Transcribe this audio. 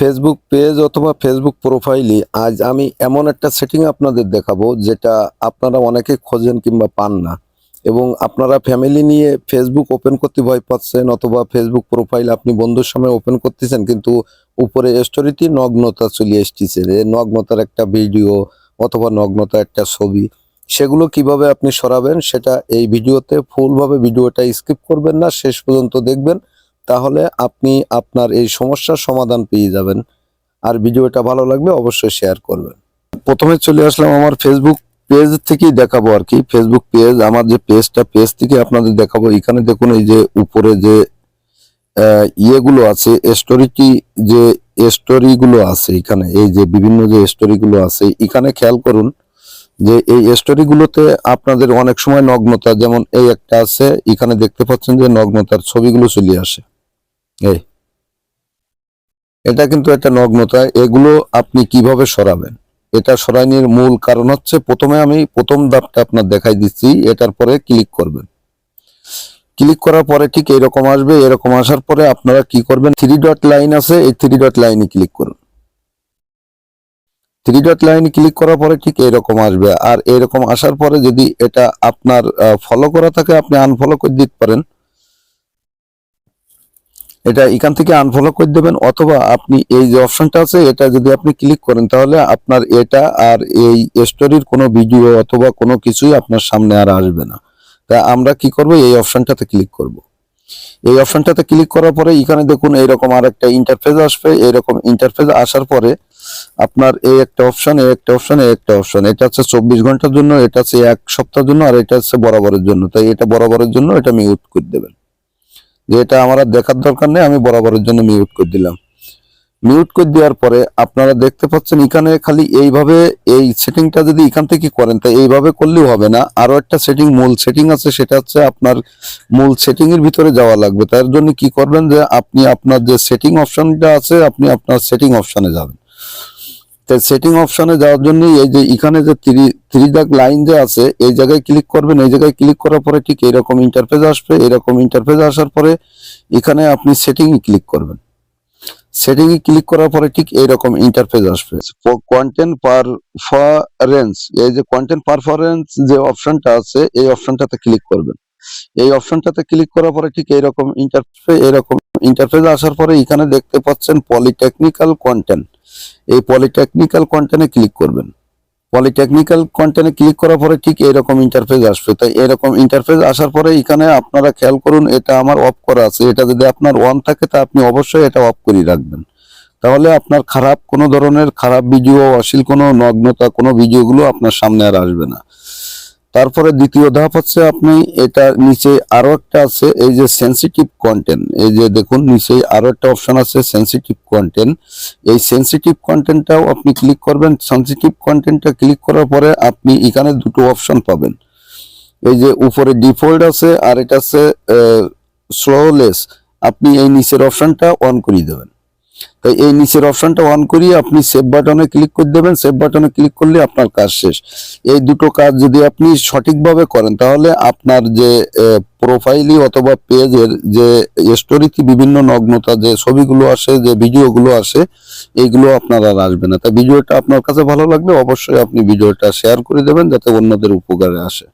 Facebook page অথবা Facebook প্রোফাইলে আজ আমি এমন একটা সেটিং আপনাদের দেখাবো যেটা আপনারা অনেকে খোঁজেন কিংবা পান না, এবং আপনারা ফ্যামিলি নিয়ে ফেসবুক ওপেন করতে ভয় পাচ্ছেন অথবা ফেসবুক প্রোফাইল আপনি বন্ধুর সময় ওপেন করতেছেন কিন্তু উপরে স্টোরিতে নগ্নতা চলে এসেছে, নগ্নতার একটা ভিডিও অথবা নগ্নতার একটা ছবি, সেগুলো কিভাবে আপনি সরাবেন সেটা এই ভিডিওতে ফুলভাবে ভিডিওটা স্কিপ করবেন না, শেষ পর্যন্ত দেখবেন, তাহলে আপনি আপনার এই সমস্যার সমাধান পেয়ে যাবেন। আর ভিডিওটা ভালো লাগলে অবশ্যই শেয়ার করবেন। প্রথমে চলে আসলাম আমার ফেসবুক পেজ থেকেই দেখাবো আর কি। ফেসবুক পেজ, আমার যে পেজ থেকে আপনাদের দেখাবো। এখানে দেখুন এই যে উপরে যে ইয়েগুলো আছে, যে স্টোরিগুলো আছে, এখানে এই যে বিভিন্ন যে স্টোরিগুলো আছে এখানে খেয়াল করুন যে এই স্টোরিগুলোতে আপনাদের অনেক সময় নগ্নতা, যেমন এই একটা আছে এখানে দেখতে পাচ্ছেন যে নগ্নতার ছবিগুলো চলে আসে। এটা কিন্তু একটা নগ্নতা। এগুলো আপনি কিভাবে সরাবেন, এটা সরানোর মূল কারণ হচ্ছে, প্রথমে আমি প্রথম ধাপটা আপনার দেখাই দিচ্ছি। এটার পরে ক্লিক করবেন। ক্লিক করার পরে ঠিক এরকম আসবে। এরকম আসার পরে আপনারা কি করবেন, 3 ডট লাইন আছে, এই 3 ডট লাইনে ক্লিক করুন। 3 ডট লাইনে ক্লিক করার পরে ঠিক এরকম আসবে। আর এরকম আসার পরে যদি এটা আপনার ফলো করা থাকে আপনি আনফলো করে দিতে পারেন, এটা এখান থেকে আনফলো করে দেবেন। অথবা আপনি এই যে অপশনটা আছে এটা যদি আপনি ক্লিক করেন তাহলে আপনার এটা আর এই স্টোরির কোনো ভিডিও অথবা কোনো কিছুই আপনার সামনে আর আসবে না। তা আমরা কি করব, এই অপশনটাতে ক্লিক করব। এই অপশনটাতে ক্লিক করার পরে এখানে দেখুন এইরকম আর একটা ইন্টারফেস আসবে। এইরকম ইন্টারফেস আসার পরে আপনার এই একটা অপশন, এই একটা অপশন, এই একটা অপশন, এটা হচ্ছে 24 ঘন্টার জন্য, এটা হচ্ছে 1 সপ্তাহের জন্য, আর এটা হচ্ছে বরাবরের জন্য। তাই এটা বরাবরের জন্য এটা মিউট করে দেবেন, যে এটা আমার আর দেখার দরকার নেই, আমি বরাবরের জন্য মিউট করে দিলাম। মিউট করে দেওয়ার পরে আপনারা দেখতে পাচ্ছেন এখানে খালি এইভাবে এই সেটিংটা যদি এখান থেকে করেন তাই এইভাবে করলেও হবে না, আরো একটা সেটিং, মূল সেটিং আছে, সেটা হচ্ছে আপনার মূল সেটিং এর ভিতরে যাওয়া লাগবে। তার জন্য কি করবেন, যে আপনি আপনার যে সেটিং অপশনটা আছে আপনি আপনার সেটিং অপশনে যাবেন। তাই সেটিং অপশনে যাওয়ার জন্য এই যে এখানে যে থ্রি দাগ লাইন যে আছে এই জায়গায় ক্লিক করবেন। এই জায়গায় ক্লিক করার পরে ঠিক এরকম ইন্টারফেস আসবে। এরকম ইন্টারফেস আসার পরে এখানে আপনি সেটিং এ ক্লিক করবেন। সেটিং এ ক্লিক করার পরে ঠিক এইরকম ইন্টারফেস আসবে। কন্টেন্ট পারফরম্যান্স, এই যে কন্টেন্ট পারফরম্যান্স যে অপশনটা আছে এই অপশনটাতে ক্লিক করবেন। এই অপশনটাতে ক্লিক করার পরে ঠিক এরকম ইন্টারফেস আসার পরে এখানে দেখতে পাচ্ছেন পলিটেকনিক্যাল কন্টেন্ট। এই পলিটেকনিক্যাল কন্টেন্টে ক্লিক করবেন। পলিটেকনিক্যাল কন্টেন্টে ক্লিক করার পরে ঠিক এরকম ইন্টারফেস আসবে। তাই এরকম ইন্টারফেস আসার পরে এখানে আপনারা খেয়াল করুন, এটা আমার অফ করা আছে। এটা যদি আপনার অন থাকে তা আপনি অবশ্যই এটা অফ করে রাখবেন, তাহলে আপনার কোনো ধরনের খারাপ ভিডিও, অশ্লীল কোনো নগ্নতা কোনো ভিডিওগুলো আপনার সামনে আর আসবে না। তারপরে দ্বিতীয় ধাপ হচ্ছে, আপনি এটা নিচে আরো একটা আছে, এই যে সেনসিটিভ কন্টেন্ট, এই যে দেখুন নিচে আরো একটা অপশন আছে সেনসিটিভ কন্টেন্ট। এই সেনসিটিভ কন্টেন্টটাও আপনি ক্লিক করবেন। সেনসিটিভ কন্টেন্টটা ক্লিক করার পরে আপনি এখানে দুটো অপশন পাবেন। এই যে উপরে ডিফল্ট আছে আর এটা আছে স্লোলেস, আপনি এই নিচের অপশনটা অন করে দেবেন। তাই এই নিচের অপশনটা অন করিয়ে আপনি সেভ বাটনে ক্লিক করে দেবেন। সেভ বাটনে ক্লিক করলে আপনার কাজ শেষ। এই দুটো কাজ যদি আপনি সঠিকভাবে করেন তাহলে আপনার যে প্রোফাইলি অথবা পেজের যে স্টোরিতে বিভিন্ন নগ্নতা যে ছবিগুলো আসে, যে ভিডিওগুলো আসে, এইগুলো আপনার আর আসবে না। তাই ভিডিওটা আপনার কাছে ভালো লাগলে অবশ্যই আপনি ভিডিওটা শেয়ার করে দেবেন যাতে অন্যদের উপকারে আসে।